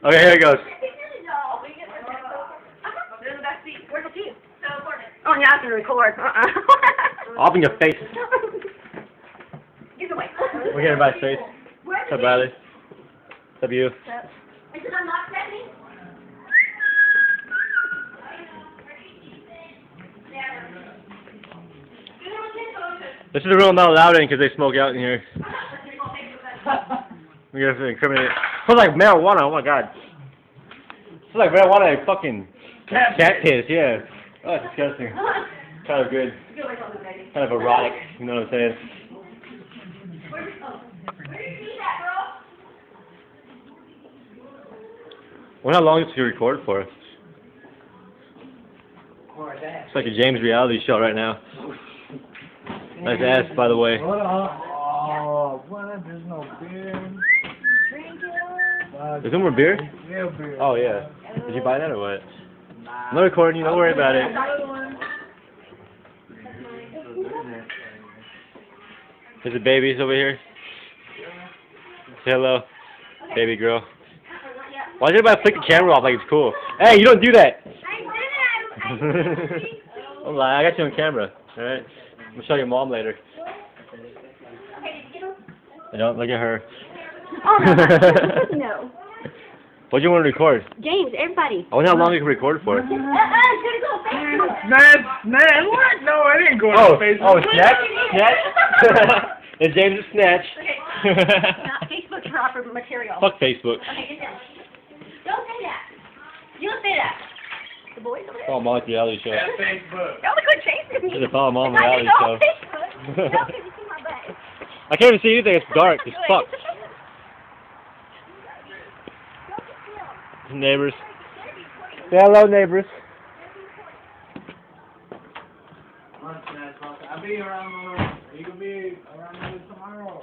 Okay, here it goes. Oh, yeah, I can record. Off in your face. Get away. Look at everybody's face. What's up, Bradley? What's up, you? Is it unlocked, Stephanie? This is the room I'm not allowed in because they smoke out in here. We have to incriminate. It smells like marijuana. Oh my god. It smells like marijuana. Like fucking cat piss. Yeah. Oh, it's disgusting. Kind of good. Kind of erotic. You know what I'm saying? Wonder how long this can record for. It's like a James reality show right now. Nice ass, by the way. Oh, what? There's no beer. There's no more beer? Yeah, beer. Oh, yeah. Did you buy that or what? I'm not recording you, don't worry about it. There's the babies over here. Say hello, baby girl. Why did everybody flick the camera off like it's cool? Hey, you don't do that! Don't lie, I got you on camera, alright? I'm gonna show your mom later. I don't look at her. Oh, no. No. What do you want to record? James, everybody. I wonder how long you can record for. It's gonna go Facebook. Man, what? No, I didn't go Oh, to Facebook. oh, snatch? Snatch? It's James' snatch. Okay. Not Facebook proper material. Fuck Facebook. Okay, get down. Don't say that. You don't say that. The boys over there. Follow Mom at the reality show. Yeah, Facebook. Y'all quit chasing me. This is a Follow Mom It's not reality even show. on Facebook. Y'all can see my butt. I can't even see anything, it's dark as fuck. Neighbors. Say hello, neighbors. I'll be around. You can be around tomorrow.